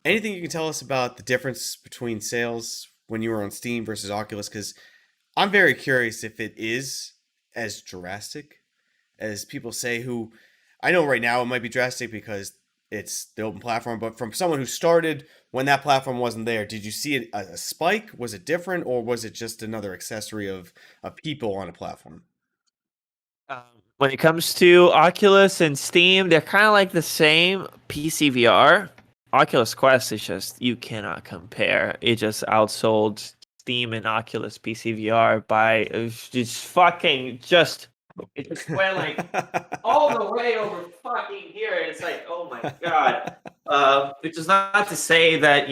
anything you can tell us about the difference between sales when you were on Steam versus Oculus? Because I'm very curious if it is as drastic as people say. Who I know right now it might be drastic because it's the open platform, but from someone who started when that platform wasn't there, did you see a spike? Was it different, or was it just another accessory of people on a platform? Um, when it comes to Oculus and Steam, they're kind of like the same. PC VR, Oculus Quest is just you cannot compare. It just outsold Steam and Oculus PC VR by just fucking just. It just went like all the way over fucking here. It's like, oh my god. Which is not to say that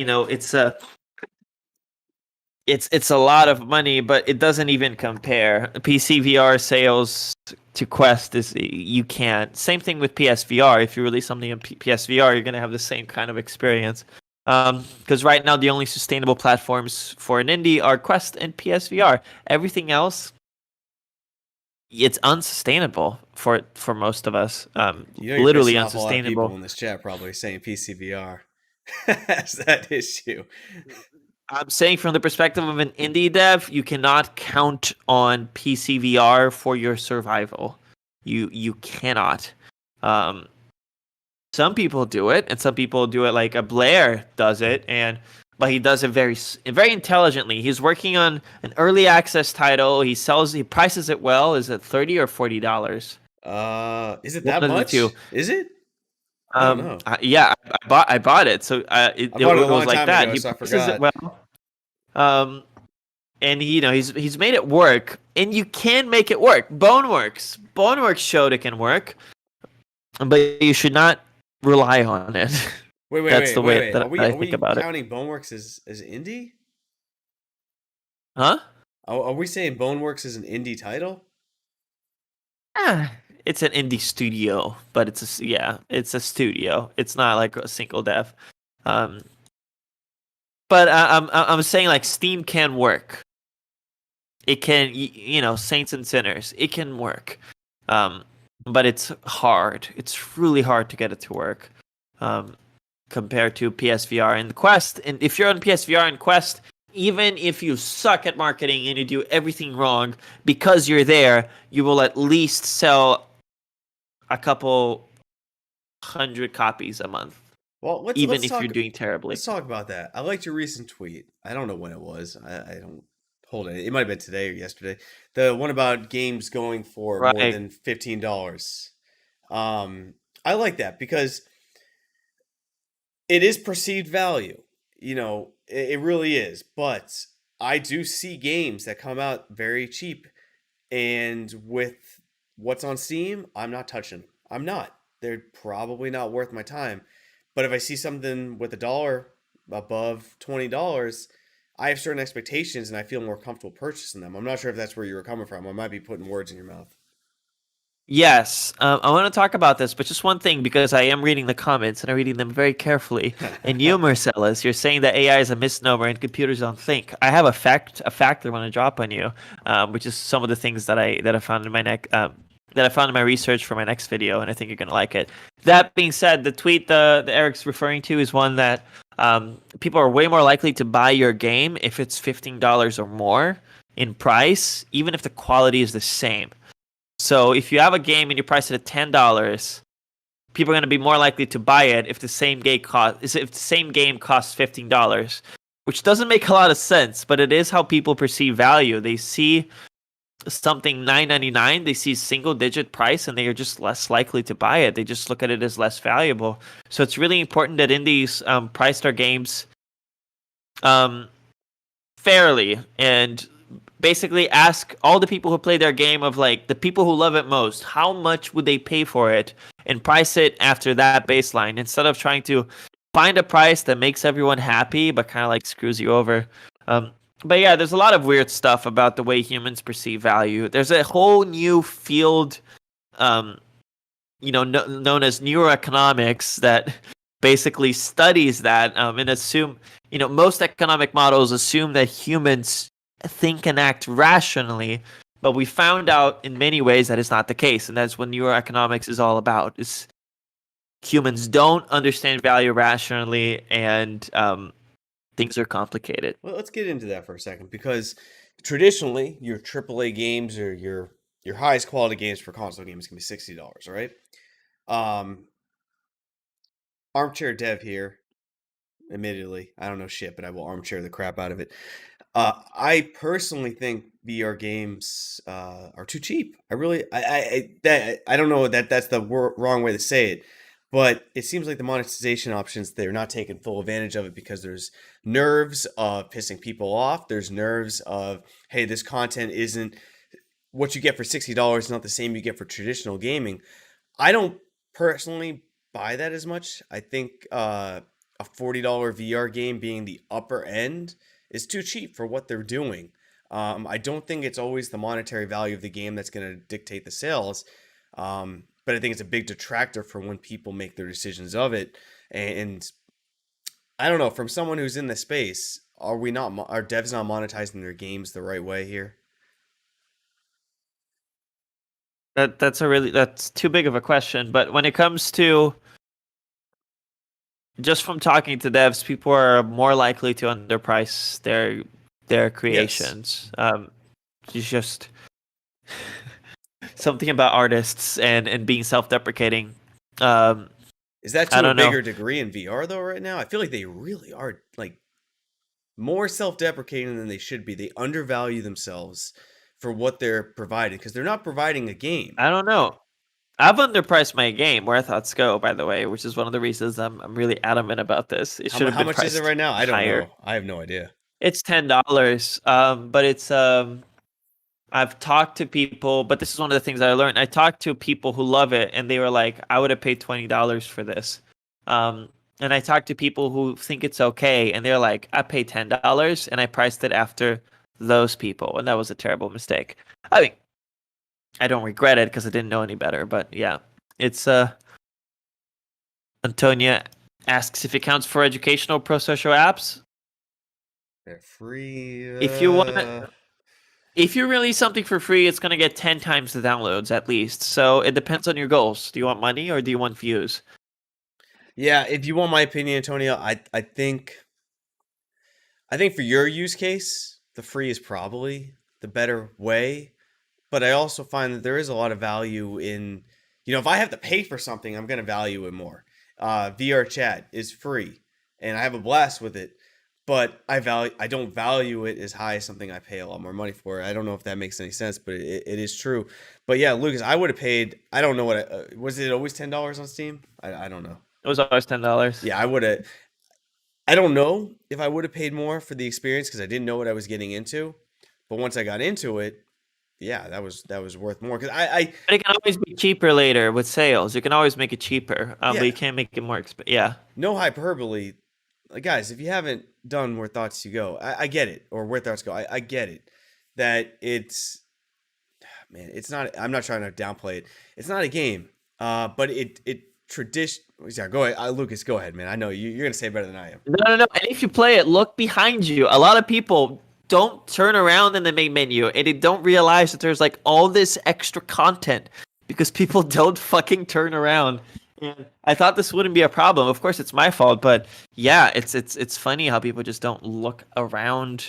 it's a lot of money, but it doesn't even compare. PC VR sales to Quest is you can't. Same thing with PSVR. If you release something in PSVR, you're gonna have the same kind of experience. Because right now the only sustainable platforms for an indie are Quest and PSVR. Everything else, it's unsustainable for most of us. You're Literally pissing off a lot of people unsustainable. in this chat probably saying PCVR has that issue. I'm saying from the perspective of an indie dev, you cannot count on PC VR for your survival. You cannot. Um, some people do it, and some people do it like a Blair does it, but he does it very intelligently. He's working on an early access title. He prices it well. Is it $30 or $40? Is it One that of the much? two. Is it? I don't know. Yeah, I bought it, so I bought it a it was long like time that. ago, He so I prices it forgot. well. Um, and he's made it work, and you can make it work. Boneworks showed it can work, but you should not rely on it. Wait, wait, That's wait, the wait, way wait. that Are I think we about it. counting Boneworks as indie? Huh? Are we saying Boneworks is an indie title? Ah, it's an indie studio, but it's a studio. It's not like a single dev. Um, but I'm saying like Steam can work. It can, Saints and Sinners. It can work. Um, but it's hard. It's really hard to get it to work. Um, compared to PSVR and Quest. And if you're on PSVR and Quest, even if you suck at marketing and you do everything wrong, because you're there, you will at least sell a couple hundred copies a month, Well, even let's if you're talk doing terribly. let's talk about that. I liked your recent tweet. I don't know when it was. I don't hold it. It might have been today or yesterday. The one about games going for more Right. than $15. Um, I like that because it is perceived value. It really is. But I do see games that come out very cheap, and with what's on Steam, I'm not touching them. I'm not. They're probably not worth my time. But if I see something with a dollar above $20, I have certain expectations and I feel more comfortable purchasing them. I'm not sure if that's where you were coming from. I might be putting words in your mouth. Yes, I want to talk about this, but just one thing because I am reading the comments and I'm reading them very carefully. And you, Marcellus, you're saying that AI is a misnomer and computers don't think. I have a fact I want to drop on you, which is some of the things that I found in my that I found in my research for my next video, and I think you're gonna like it. That being said, the tweet the Eric's referring to is one that people are way more likely to buy your game if it's $15 or more in price, even if the quality is the same. So if you have a game and you price it at $10, people are going to be more likely to buy it if the same game costs $15, which doesn't make a lot of sense, but it is how people perceive value. They see something $9.99, they see single digit price, and they are just less likely to buy it. They just look at it as less valuable. So it's really important that indies price their games um, fairly and basically ask all the people who play their game of like the people who love it most, how much would they pay for it, and price it after that baseline instead of trying to find a price that makes everyone happy but kind of like screws you over. But yeah, there's a lot of weird stuff about the way humans perceive value. There's a whole new field, um, known as neuroeconomics that basically studies that and assume, most economic models assume that humans think and act rationally, but we found out in many ways that is not the case, and that's what neuroeconomics is all about. Is humans don't understand value rationally, and things are complicated. Well, let's get into that for a second because traditionally, your AAA games or your highest quality games for console games can be $60, right? Um, Armchair dev here, admittedly, I don't know shit, but I will armchair the crap out of it. I personally think VR games are too cheap. I don't know that that's the wrong way to say it, but it seems like the monetization options they're not taking full advantage of it because there's nerves of pissing people off. There's nerves of hey, this content isn't what you get for $60, not the same you get for traditional gaming. I don't personally buy that as much. I think a $40 VR game being the upper end is too cheap for what they're doing. I don't think it's always the monetary value of the game that's going to dictate the sales, but I think it's a big detractor for when people make their decisions of it. And I don't know, from someone who's in the space, are devs not monetizing their games the right way here? That's too big of a question. But when it comes to just from talking to devs, people are more likely to underprice their Yes. creations. It's just something about artists and being self-deprecating. Um, Is that I to a don't know. bigger degree in VR though right now? I feel like they really are like more self-deprecating than they should be. They undervalue themselves for what they're providing because they're not providing a game. I don't know. I've underpriced my game, Where Thoughts Go, by the way, which is one of the reasons I'm really adamant about this. It should have How been much is it priced right now? I don't higher. know. I have no idea. It's $10. But it's I've talked to people, but this is one of the things I learned. I talked to people who love it, and they were like, "I would have paid $20 for this." Um, and I talked to people who think it's okay, and they're like, "I paid $10, and I priced it after those people," and that was a terrible mistake. I mean, I don't regret it because I didn't know any better, but yeah, it's Antonia asks if it counts for educational pro social apps. They're free. If you want If you release something for free, it's going to get 10 times the downloads at least. So it depends on your goals. Do you want money or do you want views? Yeah, if you want my opinion, Antonio, I think for your use case, the free is probably the better way. But I also find that there is a lot of value in, if I have to pay for something, I'm going to value it more. VR chat is free, and I have a blast with it. But I don't value it as high as something I pay a lot more money for. I don't know if that makes any sense, but it is true. But yeah, Lucas, I would have paid. I don't know was it always $10 on Steam? I don't know. It was always $10. Yeah, I would have. I don't know if I would have paid more for the experience because I didn't know what I was getting into. But once I got into it, yeah, that was worth more because But it can always be cheaper later with sales. You can always make it cheaper, but yeah, you can't make it more expensive. Yeah. no hyperbole. Like, guys, if you haven't done Where Thoughts You Go, I get it, or Where Thoughts Go, I get it that it's man, it's not. I'm not trying to downplay it. It's not a game, but it tradition. Yeah, go ahead, Lucas. Go ahead, man. I know you're gonna say it better than I am. No, no, no. And if you play it, look behind you. A lot of people don't turn around in the main menu and they don't realize that there's like all this extra content because people don't fucking turn around. And I thought this wouldn't be a problem. Of course, it's my fault, but yeah, it's funny how people just don't look around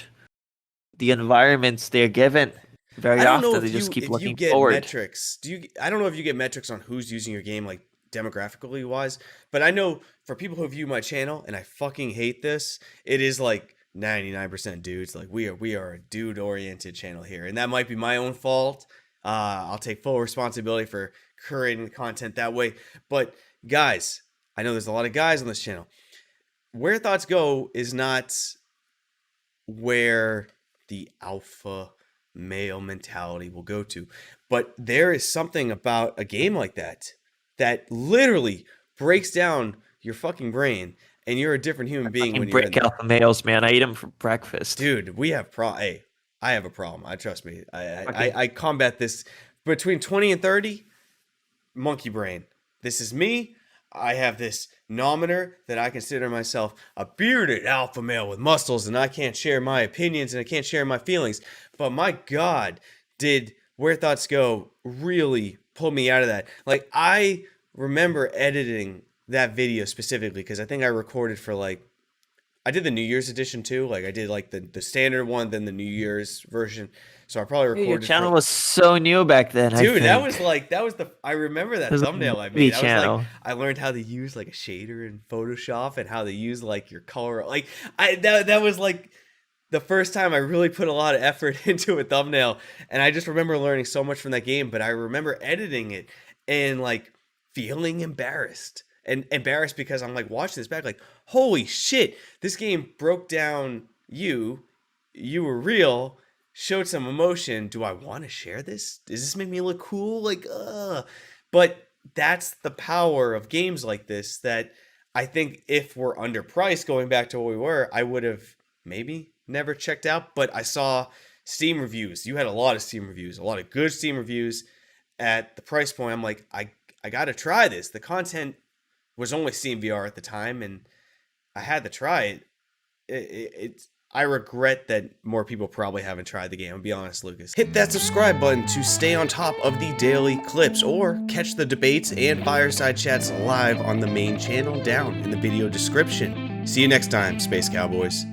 the environments they're given very I don't know often. They just keep if you looking get forward. metrics. I don't know if you get metrics on who's using your game like demographically wise, but I know for people who view my channel and I fucking hate this, it is like 99% dudes. Like we are a dude oriented channel here, and that might be my own fault. I'll take full responsibility for creating the content that way. But guys, I know there's a lot of guys on this channel. Where Thoughts Go is not where the alpha male mentality will go to. But there is something about a game like that literally breaks down your fucking brain and you're a different human being Fucking when you're in break there. alpha males, man. I eat them for breakfast. Dude, hey, I have a problem. I trust me. Fucking I combat this between 20 and 30 monkey brain. This is me. I have this nometer that I consider myself a bearded alpha male with muscles, and I can't share my opinions and I can't share my feelings. But my God, did Where Thoughts Go really pull me out of that? Like, I remember editing that video specifically because I think I recorded for like I did the New Year's edition too. Like I did like the standard one, then the New Year's version. So I probably Hey, your recorded for channel was so new back then, I dude. That think. was like that was the I remember It that was a thumbnail I baby made. I was like channel. I learned how to use like a shader in Photoshop and how to use like your color. Like I that was like the first time I really put a lot of effort into a thumbnail, and I just remember learning so much from that game. But I remember editing it and like feeling embarrassed and embarrassed because I'm like watching this back, like holy shit, this game broke down you. You were real, showed some emotion. Do I want to share this? Does this make me look cool? Like, but that's the power of games like this. That I think if we're underpriced, going back to what we were, I would have maybe never checked out, but I saw Steam reviews. You had a lot of Steam reviews, a lot of good Steam reviews at the price point. I'm like, I got to try this. The content was only Steam VR at the time, and I had to try it. I regret that more people probably haven't tried the game. I'll be honest, Lucas. Hit that subscribe button to stay on top of the daily clips or catch the debates and fireside chats live on the main channel down in the video description. See you next time, Space Cowboys.